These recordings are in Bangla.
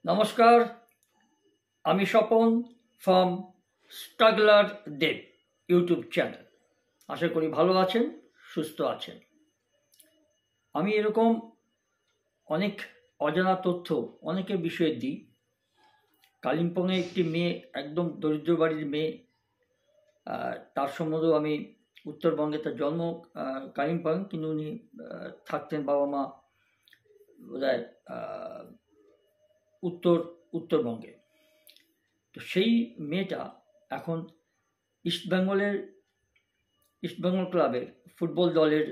নমস্কার, আমি Swapan from struggler Dev YouTube channel. আশা করি ভালো আছেন, সুস্থ আছেন। আমি এরকম অনেক অজানা তথ্য অনেকের বিষয়ে দিই। কালিম্পংয়ে একটি মেয়ে, একদম দরিদ্র বাড়ির মেয়ে, তার সম্বন্ধেও আমি উত্তরবঙ্গে, তার জন্ম কালিম্পং, কিন্তু উনি থাকতেন, বাবা মা বোধহয় উত্তরবঙ্গে। তো সেই মেয়েটা এখন ইস্টবেঙ্গল ক্লাবের ফুটবল দলের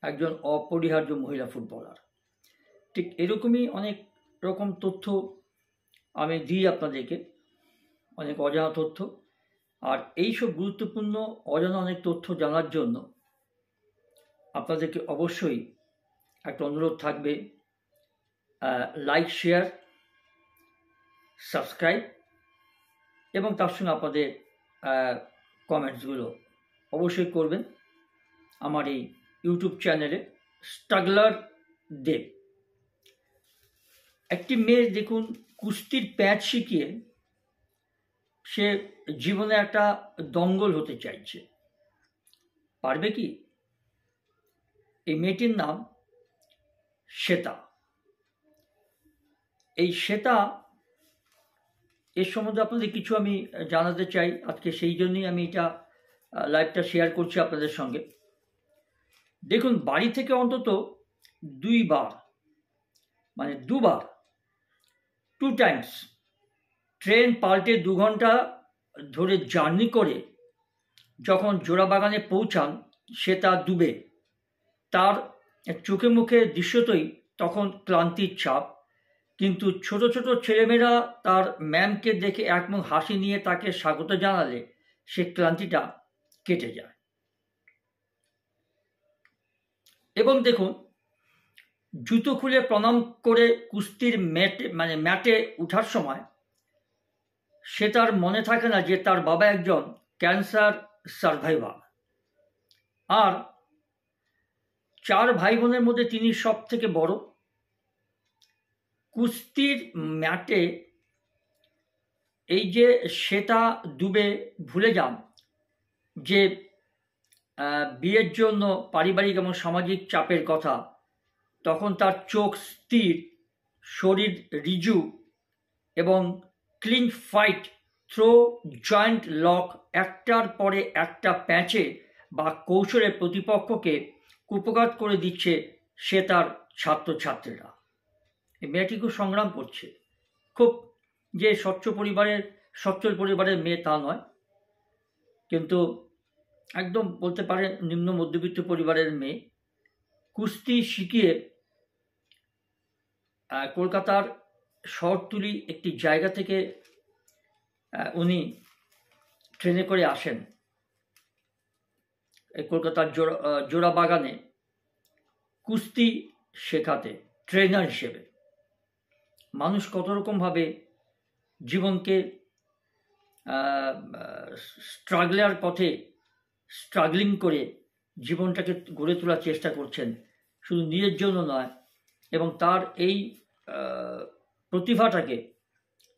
একজন অপরিহার্য মহিলা ফুটবলার। ঠিক এরকমই অনেক রকম তথ্য আমি দিই আপনাদেরকে, অনেক অজানা তথ্য। আর এইসব গুরুত্বপূর্ণ অজানা অনেক তথ্য জানার জন্য আপনাদেরকে অবশ্যই একটা অনুরোধ থাকবে, লাইক, শেয়ার, সাবস্ক্রাইব এবং তার সঙ্গে আপনাদের কমেন্টসগুলো অবশ্যই করবেন আমার এই ইউটিউব চ্যানেলে স্ট্রাগলার দেব। একটি মেয়ে দেখুন, কুস্তির প্যাঁচ শিখিয়ে সে জীবনে একটা দঙ্গল হতে চাইছে। পারবে কি? এই মেয়েটির নাম শ্বেতা। এই শ্বেতা, এর সম্বন্ধে আপনাদের কিছু আমি জানাতে চাই আজকে, সেই জন্যই আমি এটা লাইভটা শেয়ার করছি আপনাদের সঙ্গে। দেখুন, বাড়ি থেকে অন্তত দুবার 2 টাইমস ট্রেন পাল্টে 2 ঘন্টা ধরে জার্নি করে যখন জোড়াবাগানে পৌঁছান শ্বেতা দুবে, তার চোখে মুখে দৃশ্যতই তখন ক্লান্তির ছাপ। কিন্তু ছোট ছোট ছেলেমেয়েরা তার ম্যামকে দেখে একমুখ হাসি নিয়ে তাকে স্বাগত জানালে সে ক্লান্তিটা কেটে যায়। এবং দেখুন, জুতো খুলে প্রণাম করে কুস্তির ম্যাটে উঠার সময় সে তার মনে থাকে না যে তার বাবা একজন ক্যান্সার সার্ভাইভার, আর 4 ভাই বোনের মধ্যে তিনি সব থেকে বড়। কুস্তির ম্যাটে এই যে শ্বেতা দুবে ভুলে যান যে বিয়ের জন্য পারিবারিক এবং সামাজিক চাপের কথা, তখন তার চোখ স্থির, শরীর রিজু এবং clean fight, throw, joint lock, একটার পরে একটা প্যাঁচে বা কৌশলে প্রতিপক্ষকে কুপঘাত করে দিচ্ছে সে তার ছাত্রছাত্রীরা। এই মেয়েটি খুব সংগ্রাম করছে, খুব যে সচ্ছল পরিবারের মেয়ে তা নয়, কিন্তু একদম বলতে পারেন নিম্ন মধ্যবিত্ত পরিবারের মেয়ে। কুস্তি শিখিয়ে কলকাতার শহরতলি একটি জায়গা থেকে উনি ট্রেনে করে আসেন এই কলকাতার জোড়াবাগানে কুস্তি শেখাতে, ট্রেনার হিসেবে। মানুষ কত রকমভাবে জীবনকে স্ট্রাগলার পথে স্ট্রাগলিং করে জীবনটাকে গড়ে তোলার চেষ্টা করছেন, শুধু নিজের জন্য নয়। এবং তার এই প্রতিভাটাকে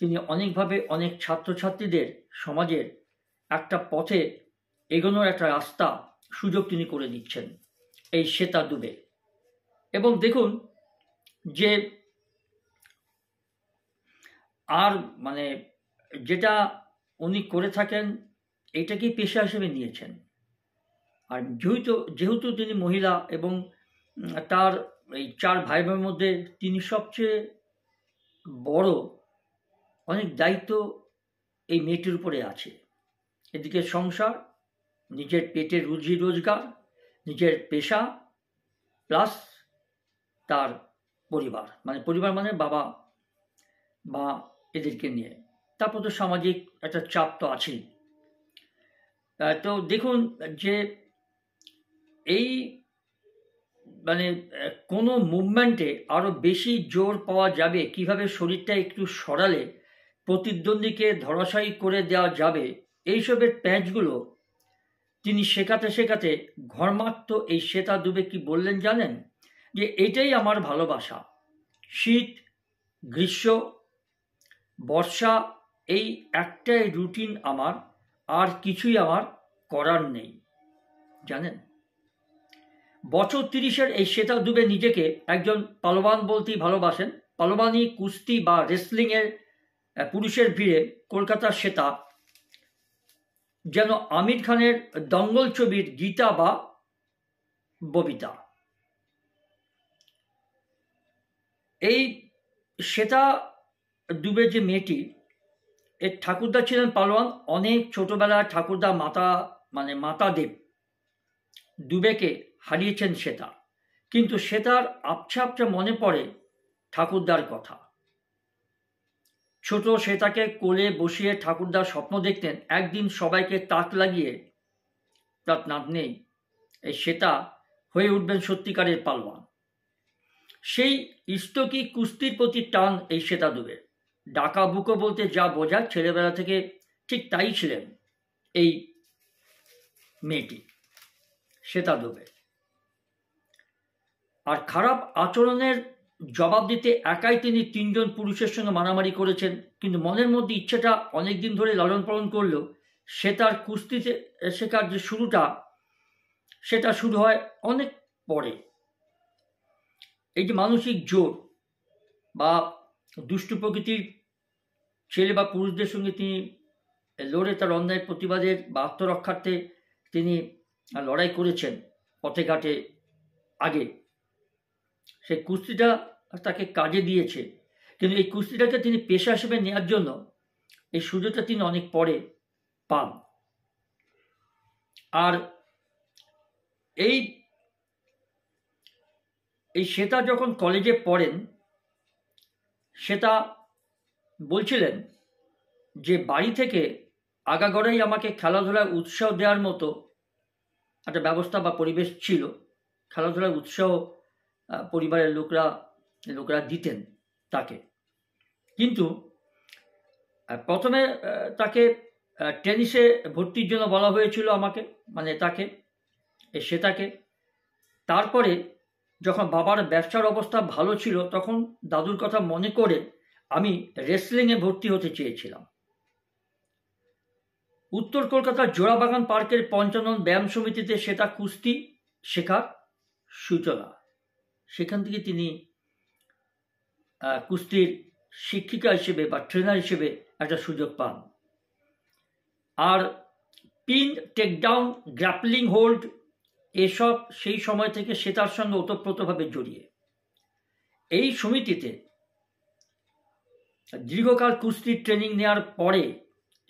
তিনি অনেকভাবে অনেক ছাত্রছাত্রীদের, সমাজের একটা পথে এগোনোর একটা রাস্তা, সুযোগ তিনি করে দিচ্ছেন, এই শ্বেতা দুবে। এবং দেখুন যে আর যেটা উনি করে থাকেন, এটাকেই পেশা হিসেবে নিয়েছেন। আর যেহেতু তিনি মহিলা এবং তার এই 4 ভাই বোনের মধ্যে তিনি সবচেয়ে বড়, অনেক দায়িত্ব এই মেয়েটির উপরে আছে। এদিকে সংসার, নিজের পেটের রুজি রোজগার, নিজের পেশা, প্লাস তার পরিবার মানে বাবা মা, এদেরকে নিয়ে। তারপর তো সামাজিক একটা চাপ তো আছেই। তো দেখুন যে এই কোনো মুভমেন্টে আরো বেশি জোর পাওয়া যাবে, কিভাবে শরীরটা একটু সরালে প্রতিদ্বন্দ্বীকে ধরাশায়ী করে দেওয়া যাবে, এইসবের প্যাঁচগুলো তিনি শেখাতে ঘর্মাক্ত এই শ্বেতা দুবে কি বললেন জানেন? যে এটাই আমার ভালোবাসা। শীত, গ্রীষ্ম, বর্ষা, এই একটাই রুটিন আমার, আর কিছুই আমার করার নেই। জানেন, বছর 30-এর এই শ্বেতা দুবে নিজেকে একজন পালোয়ান বলতেই ভালোবাসেন। পালোয়ানি, কুস্তি বা রেসলিংয়ের পুরুষের ভিড়ে কলকাতার শ্বেতা যেন আমির খানের দঙ্গল ছবির গীতা বা ববিতা। এই শ্বেতা দুবে যে মেয়েটি, এর ঠাকুরদা ছিলেন পালোয়ান। অনেক ছোটবেলায় ঠাকুরদা মাতাদেব দুবেকে হারিয়েছেন শ্বেতা, কিন্তু শ্বেতার আবছা আবছা মনে পড়ে ঠাকুরদার কথা। ছোট শ্বেতাকে কোলে বসিয়ে ঠাকুরদা স্বপ্ন দেখতেন একদিন সবাইকে তাক লাগিয়ে তার নাতনি এই শ্বেতা হয়ে উঠবেন সত্যিকারের পালোয়ান। সেই ইষ্টকি কুস্তির প্রতি টান এই শ্বেতা দুবে। ডাকা বুকো বলতে যা বোঝায়, ছেলেবেলা থেকে ঠিক তাই ছিলেন এই মেয়েটি, শ্বেতা দুবে। আর খারাপ আচরণের জবাব দিতে একাই তিনি 3জন পুরুষের সঙ্গে মারামারি করেছেন, কিন্তু মনের মধ্যে ইচ্ছেটা অনেকদিন ধরে লালন পালন করলেও সে তার কুস্তিতে শেখার যে শুরুটা, সেটা শুরু হয় অনেক পরে। এই যে মানসিক জোর বা দুষ্টু প্রকৃতির ছেলে বা পুরুষদের সঙ্গে তিনি লড়ে তার অন্যায় প্রতিবাদের বা আত্মরক্ষার্থে তিনি লড়াই করেছেন পথে ঘাটে আগে, সেই কুস্তিটা তাকে কাজে দিয়েছে। কিন্তু এই কুস্তিটাকে তিনি পেশা হিসেবে নেওয়ার জন্য এই সুযোগটা তিনি অনেক পরে পান। আর এই শ্বেতা যখন কলেজে পড়েন, শ্বেতা বলছিলেন যে বাড়ি থেকে আগাগোড়াই আমাকে খেলাধুলায় উৎসাহ দেওয়ার মতো একটা ব্যবস্থা বা পরিবেশ ছিল। খেলাধুলার উৎসাহ পরিবারের লোকরা দিতেন তাকে, কিন্তু প্রথমে তাকে টেনিসে ভর্তির জন্য বলা হয়েছিল আমাকে, তাকে, শ্বেতাকে। তারপরে যখন বাবার ব্যবসার অবস্থা ভালো ছিল, তখন দাদুর কথা মনে করে আমি রেসলিংয়ে ভর্তি হতে চেয়েছিলাম। উত্তর কলকাতার জোড়াবাগান পার্কের পঞ্চানন ব্যায়াম সমিতিতে শ্বেতা কুস্তি শেখার সূচনা। সেখান থেকে তিনি কুস্তির শিক্ষিকা হিসেবে বা ট্রেনার হিসেবে একটা সুযোগ পান। আর পিন, টেকডাউন, গ্র্যাপলিং হোল্ড, এসব সেই সময় থেকে শ্বেতার সঙ্গে ওতপ্রোতভাবে জড়িয়ে। এই সমিতিতে দীর্ঘকাল কুস্তির ট্রেনিং নেওয়ার পরে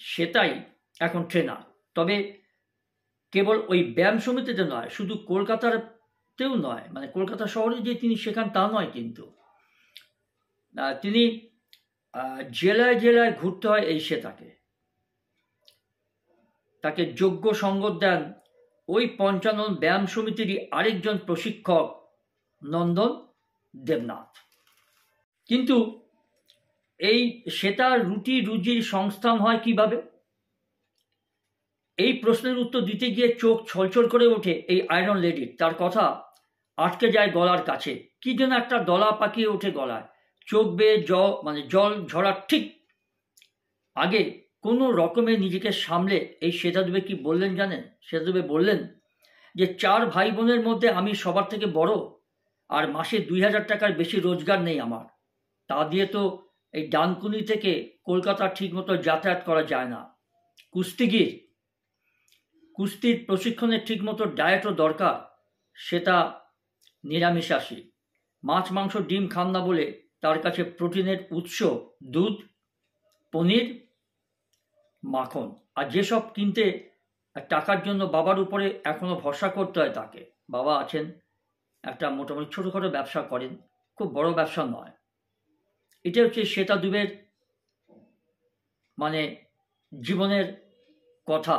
শ্বেতাই এখন ট্রেনার। তবে কেবল ওই ব্যায়াম সমিতিতে নয়, শুধু কলকাতাতেও নয়, কলকাতা শহরে যে তিনি শেখান তা নয়, কিন্তু তিনি জেলায় জেলায় ঘুরতে হয় এই শ্বেতাকে। তাকে যোগ্য সঙ্গত দেন ওই পঞ্চানন ব্যায়াম সমিতিরই আরেকজন প্রশিক্ষক, নন্দন দেবনাথ। কিন্তু এই শ্বেতার রুটি রুজির সংস্থান হয় কিভাবে? এই প্রশ্নের উত্তর দিতে গিয়ে চোখ ছলছল করে ওঠে এই আয়রন লেডির। তার কথা আটকে যায় গলার কাছে, কি যেন একটা দলা পাকিয়ে ওঠে গলায়। চোখ বেয়ে জল ঝরার ঠিক আগে কোনো রকমে নিজেকে সামলে এই শ্বেতা দুবে কি বললেন জানেন? শ্বেতা দুবে বললেন যে 4 ভাই বোনের মধ্যে আমি সবার থেকে বড়, আর মাসে 2000 টাকার বেশি রোজগার নেই আমার। তা দিয়ে তো এই ডানকুনি থেকে কলকাতা ঠিক মতো যাতায়াত করা যায় না। কুস্তির প্রশিক্ষণের ঠিক মতো ডায়েটও দরকার। সেটা নিরামিষাশী, মাছ মাংস ডিম খান না বলে তার কাছে প্রোটিনের উৎস দুধ, পনির, মাখন। আর যেসব কিনতে টাকার জন্য বাবার উপরে এখনো ভরসা করতে হয় তাকে। বাবা আছেন, একটা মোটামুটি ছোটোখাটো ব্যবসা করেন, খুব বড় ব্যবসা নয়। এটা হচ্ছে শ্বেতা দুবের জীবনের কথা।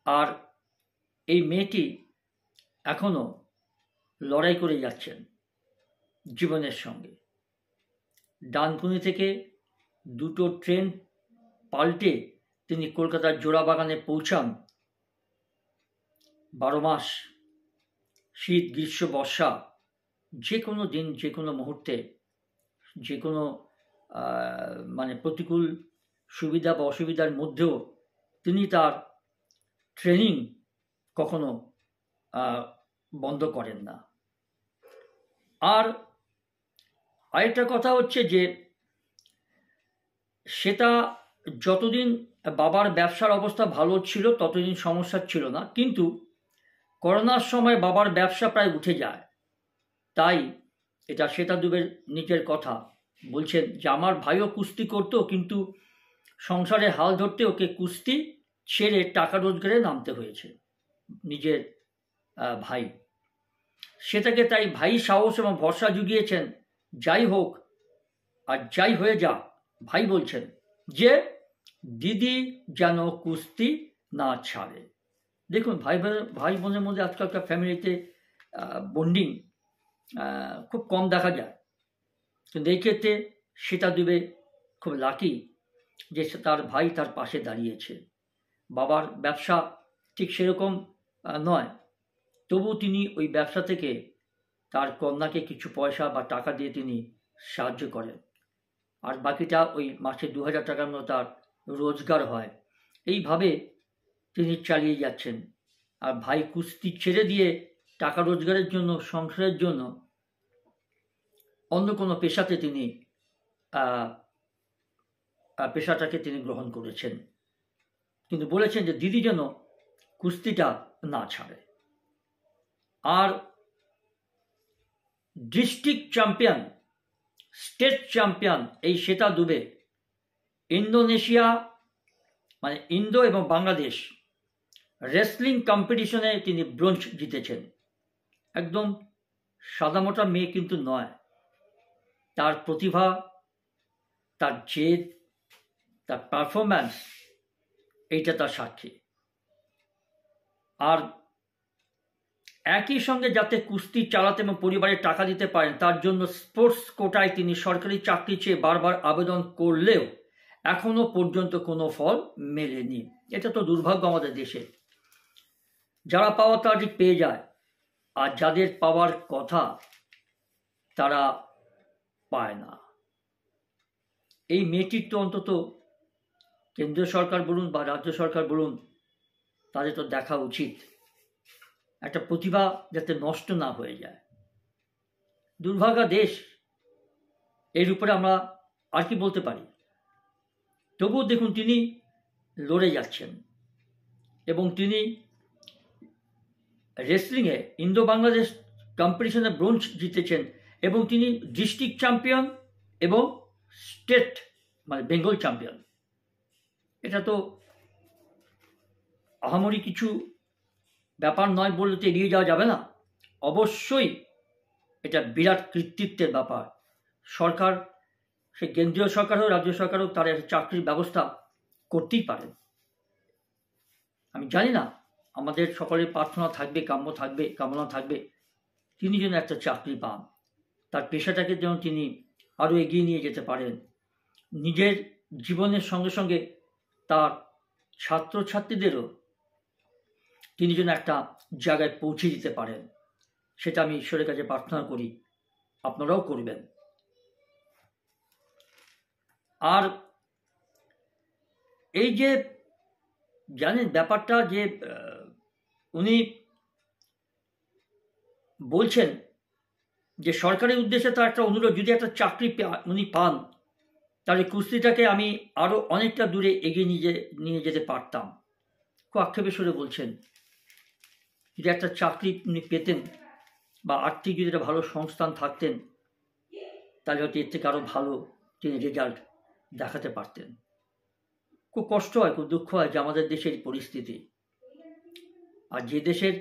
আর এই মেয়েটি এখনো লড়াই করে যাচ্ছেন জীবনের সঙ্গে। ডানকুনি থেকে 2টো ট্রেন পাল্টে তিনি কলকাতার জোড়াবাগানে পৌঁছান। 12 মাস, শীত, গ্রীষ্ম, বর্ষা, যে কোনো দিন, যে কোনো মুহূর্তে, যে কোনো মানে প্রতিকূল সুবিধা বা অসুবিধার মধ্যেও তিনি তার ট্রেনিং কখনো বন্ধ করেন না। আর আরেকটা কথা হচ্ছে যে সেটা যতদিন বাবার ব্যবসার অবস্থা ভালো ছিল ততদিন সমস্যা ছিল না, কিন্তু করোনার সময় বাবার ব্যবসা প্রায় উঠে যায়। তাই এটা শ্বেতা দুবের নিজের কথা বলছেন যে আমার ভাইও কুস্তি করতো, কিন্তু সংসারে হাল ধরতে ওকে কুস্তি ছেড়ে টাকা রোজগারে নামতে হয়েছে নিজের ভাই। সেটাকে তাই ভাই সাহস এবং ভরসা জুগিয়েছেন। যাই হোক আর যাই হয়ে যা, ভাই বলছেন যে দিদি যেন কুস্তি না ছাড়ে। দেখুন ভাই বোনের মধ্যে আজকালকার ফ্যামিলিতে বন্ডিং খুব কম দেখা যায়, কিন্তু এই ক্ষেত্রে শ্বেতা দুবে খুব লাকি যে তার ভাই তার পাশে দাঁড়িয়েছে। বাবার ব্যবসা ঠিক সেরকম নয়, তবু তিনি ওই ব্যবসা থেকে তার কন্যাকে কিছু পয়সা বা টাকা দিয়ে তিনি সাহায্য করেন, আর বাকিটা ওই মাসে 2000 টাকার মতো তার রোজগার হয়। এইভাবে তিনি চালিয়ে যাচ্ছেন। আর ভাই কুস্তি ছেড়ে দিয়ে টাকা রোজগারের জন্য, সংসারের জন্য অন্য কোনো পেশাতে তিনি পেশাটাকে তিনি গ্রহণ করেছেন, কিন্তু বলেছেন যে দিদি যেন কুস্তিটা না ছাড়ে। আর ডিস্ট্রিক্ট চ্যাম্পিয়ন, স্টেট চ্যাম্পিয়ন এই শ্বেতা দুবে ইন্দোনেশিয়া মানে ইন্দো এবং বাংলাদেশ রেসলিং কম্পিটিশনে তিনি ব্রোঞ্জ জিতেছেন। একদম সাদামোটা মেয়ে কিন্তু নয়, তার প্রতিভা, তার জেদ, তার পারফরম্যান্স এইটা তার সাক্ষী। আর একই সঙ্গে যাতে কুস্তি চালাতে এবং পরিবারে টাকা দিতে পারেন তার জন্য স্পোর্টস কোটায় তিনি সরকারি চাকরি চেয়ে বারবার আবেদন করলেও এখনো পর্যন্ত কোনো ফল মেলেনি। এটা তো দুর্ভাগ্য আমাদের দেশে, যারা পাওয়া তারা ঠিক পেয়ে যায়, আর যাদের পাওয়ার কথা তারা পায় না। এই মেয়েটির তো অন্তত কেন্দ্রীয় সরকার বলুন বা রাজ্য সরকার বলুন, তাদের তো দেখা উচিত একটা প্রতিভা যাতে নষ্ট না হয়ে যায়। দুর্ভাগা দেশ, এর উপরে আমরা আর কি বলতে পারি। তবুও দেখুন তিনি লড়ে যাচ্ছেন এবং তিনি রেসলিংয়ে ইন্দো বাংলাদেশ কম্পিটিশনে ব্রোঞ্জ জিতেছেন এবং তিনি ডিস্ট্রিক্ট চ্যাম্পিয়ন এবং স্টেট মানে বেঙ্গল চ্যাম্পিয়ন। এটা তো আহামরি কিছু ব্যাপার নয় বললে তো এড়িয়ে যাওয়া যাবে না। অবশ্যই এটা বিরাট কৃতিত্বের ব্যাপার। সরকার, সে কেন্দ্রীয় সরকার হোক রাজ্য সরকার হোক, তারা চাকরির ব্যবস্থা করতেই পারেন। আমি জানি না, আমাদের সকলের প্রার্থনা থাকবে, কামনা থাকবে তিনি যেন একটা চাকরি পান, তার পেশাটাকে যেন তিনি আরও এগিয়ে নিয়ে যেতে পারেন, নিজের জীবনের সঙ্গে সঙ্গে তার ছাত্রছাত্রীদেরও তিনি যেন একটা জায়গায় পৌঁছে দিতে পারেন। সেটা আমি ঈশ্বরের কাছে প্রার্থনা করি, আপনারাও করবেন। আর এই যে জানেন ব্যাপারটা যে উনি বলছেন যে সরকারের উদ্দেশ্যে তার একটা অনুরোধ, যদি একটা চাকরি উনি পান তাহলে কুস্তিটাকে আমি আরও অনেকটা দূরে এগিয়ে নিয়ে যেতে পারতাম। খুব আক্ষেপের সুরে বলছেন যদি একটা চাকরি উনি পেতেন বা আর্থিক যদি একটা ভালো সংস্থান থাকতেন তাহলে হয়তো এর থেকে আরও ভালো তিনি রেজাল্ট দেখাতে পারতেন। খুব কষ্ট হয়, খুব দুঃখ হয় যে আমাদের দেশের পরিস্থিতি। আর যে দেশের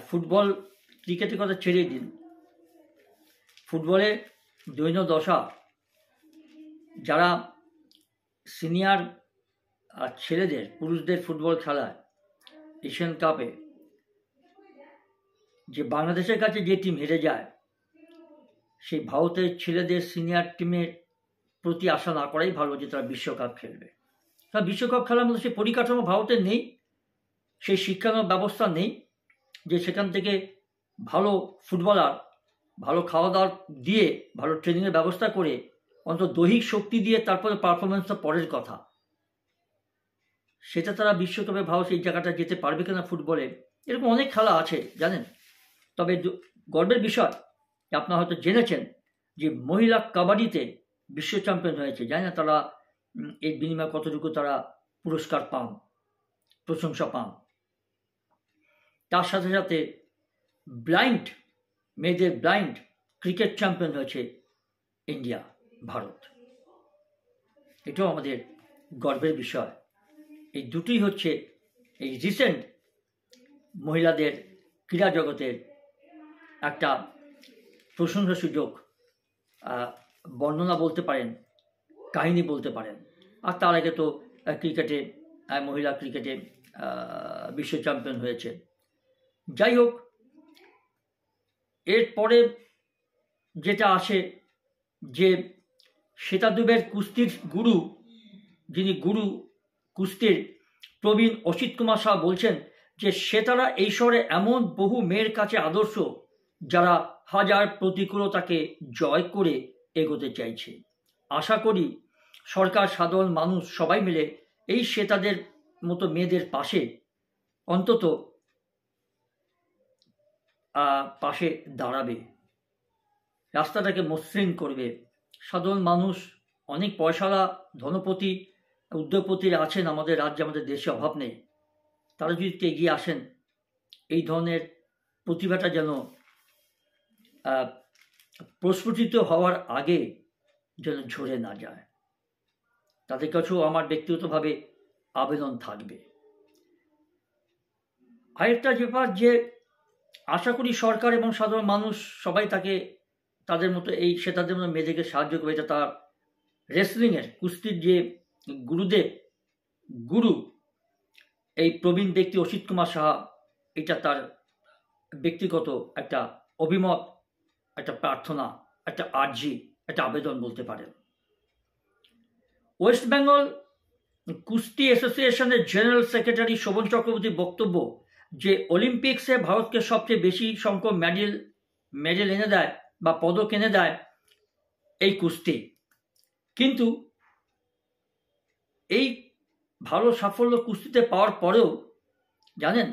ফুটবল, ক্রিকেটের কথা ছেড়ে দিন, ফুটবলের দৈন্য দশা, যারা সিনিয়র ছেলেদের, পুরুষদের ফুটবল খেলায় এশিয়ান কাপে যে বাংলাদেশের কাছে যে টিম হেরে যায়, সেই ভারতের ছেলেদের সিনিয়র টিমের প্রতি আশা না করাই ভালো যে তারা বিশ্বকাপ খেলবে। তারা বিশ্বকাপ খেলার মতো সেই পরিকাঠামো ভারতের নেই, সেই শিক্ষানোর ব্যবস্থা নেই যে সেখান থেকে ভালো ফুটবলার, ভালো খাওয়া দাওয়া দিয়ে, ভালো ট্রেনিংয়ের ব্যবস্থা করে অন্তত দৈহিক শক্তি দিয়ে তারপরে পারফরমেন্সটা পরের কথা। সেটা তারা বিশ্বকাপে ভারত এই জায়গাটা যেতে পারবে কিনা ফুটবলে, এরকম অনেক খেলা আছে জানেন। তবে গর্বের বিষয় আপনারা হয়তো জেনেছেন যে মহিলা কাবাডিতে বিশ্ব চ্যাম্পিয়ন হয়েছে। জানি না তারা এর বিনিময়ে কতটুকু তারা পুরস্কার পান, প্রশংসা পান। তার সাথে সাথে মেয়েদের ব্লাইন্ড ক্রিকেট চ্যাম্পিয়ন হয়েছে ইন্ডিয়া, ভারত। এটাও আমাদের গর্বের বিষয়। এই দুটোই হচ্ছে এই রিসেন্ট মহিলাদের ক্রীড়া জগতের একটা প্রশংসাসূচক বর্ণনা বলতে পারেন, কাহিনী বলতে পারেন। আর তার আগে তো ক্রিকেটে, মহিলা ক্রিকেটে বিশ্ব চ্যাম্পিয়ন হয়েছে। যাই হোক, এরপরে যেটা আসে যে শ্বেতা দুবের কুস্তির গুরু, যিনি গুরু কুস্তির প্রবীণ অসিত কুমার শাহ বলছেন যে শ্বেতারা এই শহরে এমন বহু মেয়ের কাছে আদর্শ যারা হাজার প্রতিকূলতাকে জয় করে এগোতে চাইছে। আশা করি সরকার, সাধারণ মানুষ সবাই মিলে এই শ্বেতাদের মতো মেয়েদের পাশে অন্তত পাশে দাঁড়াবে, রাস্তাটাকে মসৃণ করবে। সাধারণ মানুষ, অনেক পয়সাওয়ালা ধনপতি উদ্যোগপতিরা আছেন আমাদের রাজ্যে, আমাদের দেশে অভাব নেই। তারা যদি এগিয়ে আসেন, এই ধরনের প্রতিভাটা যেন প্রস্ফুটিত হওয়ার আগে যেন ঝরে না যায়, তাদের কাছেও আমার ব্যক্তিগতভাবে আবেদন থাকবে। আরেকটা ব্যাপার যে আশা করি সরকার এবং সাধারণ মানুষ সবাই তাকে তাদের মতো এই শ্বেতাদের মতো মেয়েদেরকে সাহায্য করবে। এটা তার রেসলিংয়ের, কুস্তির যে গুরু এই প্রবীণ ব্যক্তি অসিত কুমার সাহা, এটা তার ব্যক্তিগত একটা অভিমত, একটা প্রার্থনা, একটা আর্জি, একটা আবেদন বলতে পারেন। ওয়েস্ট বেঙ্গল কুস্তি অ্যাসোসিয়েশনের জেনারেল সেক্রেটারি শোভন চক্রবর্তীর বক্তব্য যে অলিম্পিক্সে ভারতকে সবচেয়ে বেশি সংখ্যক মেডেল এনে দেয় বা পদক এনে দেয় এই কুস্তি। কিন্তু এই ভালো সাফল্য কুস্তিতে পাওয়ার পরেও জানেন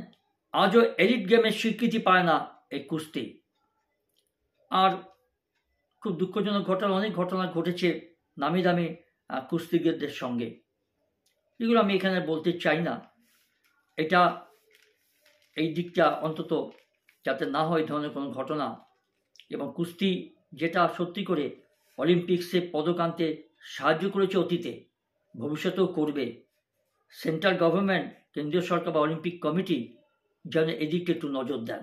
আজও এলিট গেমের স্বীকৃতি পায় না এই কুস্তি। আর খুব দুঃখজনক ঘটনা, অনেক ঘটনা ঘটেছে নামি দামি কুস্তিগীরদের সঙ্গে, এগুলো আমি এখানে বলতে চাই না। এটা এই দিকটা অন্তত যাতে না হয় ধরনের কোনো ঘটনা, এবং কুস্তি যেটা সত্যি করে অলিম্পিক্সে পদক আনতে সাহায্য করেছে অতীতে, ভবিষ্যতেও করবে। সেন্ট্রাল গভর্নমেন্ট, কেন্দ্রীয় সরকার বা অলিম্পিক কমিটি যেন এদিকে একটু নজর দেন।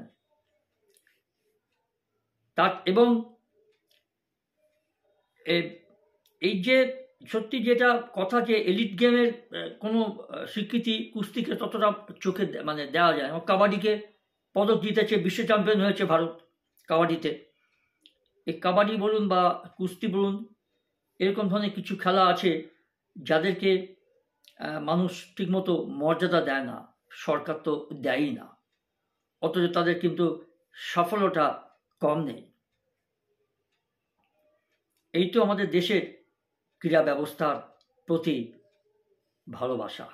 এবং এই যে সত্যি যেটা কথা যে এলিট গেমের কোনো স্বীকৃতি কুস্তিকে ততটা চোখে দেওয়া যায়। কাবাডিকে পদক জিতেছে, বিশ্ব চ্যাম্পিয়ন হয়েছে ভারত কাবাডিতে। এই কাবাডি বলুন বা কুস্তি বলুন, এরকম ধরনের কিছু খেলা আছে যাদেরকে মানুষ ঠিকমতো মর্যাদা দেয় না, সরকার তো দেয়ই না, অথচ তাদের কিন্তু সাফল্যটা কম নেই। এই তো আমাদের দেশের ক্রীড়া ব্যবস্থার প্রতি ভালোবাসা।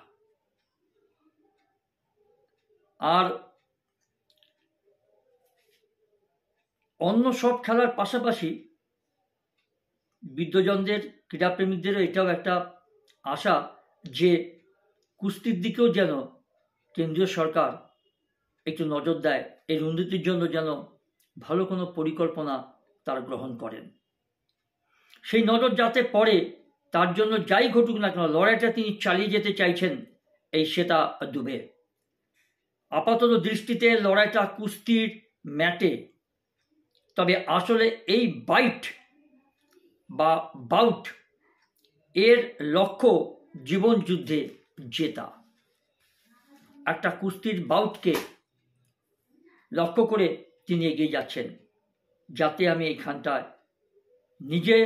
আর অন্য সব খেলার পাশাপাশি বিদ্বজনদের, ক্রীড়াপ্রেমিকদেরও এটাও একটা আশা যে কুস্তির দিকেও যেন কেন্দ্রীয় সরকার একটু নজর দেয়, এর উন্নতির জন্য যেন ভালো কোনো পরিকল্পনা তারা গ্রহণ করেন। সেই নজর যাতে পড়ে, তার জন্য যাই ঘটুক না কেন লড়াইটা তিনি চালিয়ে যেতে চাইছেন এই শ্বেতা দুবে। আপাতত দৃষ্টিতে লড়াইটা কুস্তির ম্যাটে, তবে আসলে এই বাউট এর লক্ষ্য জীবন যুদ্ধে জেতা। একটা কুস্তির বাউটকে লক্ষ্য করে তিনি এগিয়ে যাচ্ছেন, যাতে আমি এইখানটায় নিজে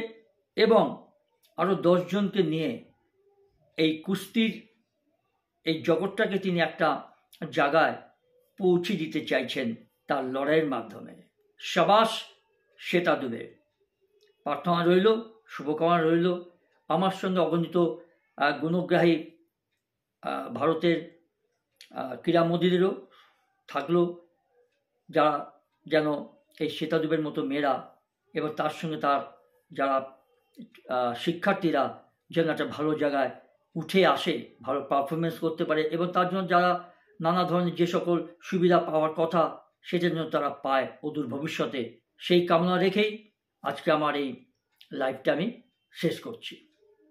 এবং আরো 10 জনকে নিয়ে এই কুস্তির এই জগৎটাকে তিনি একটা জায়গায় পৌঁছে দিতে চাইছেন তার লড়াইয়ের মাধ্যমে। সাবাস শ্বেতা দুবে। প্রার্থনা রইল শুভকামনা রইল। আমার সঙ্গে অগণিত গুণগ্রাহী ভারতের ক্রীড়ামোদীদেরও থাকলো, যারা যেন এই শ্বেতা দুবের মতো মেয়েরা এবং তার সঙ্গে তার যারা শিক্ষার্থীরা যেন একটা ভালো জায়গায় উঠে আসে, ভালো পারফরমেন্স করতে পারে এবং তার জন্য যারা নানা ধরনের যে সকল সুবিধা পাওয়ার কথা সেটা যেন তারা পায় অদূর ভবিষ্যতে, সেই কামনা রেখেই আজকে আমার এই লাইভটা আমি শেষ করছি।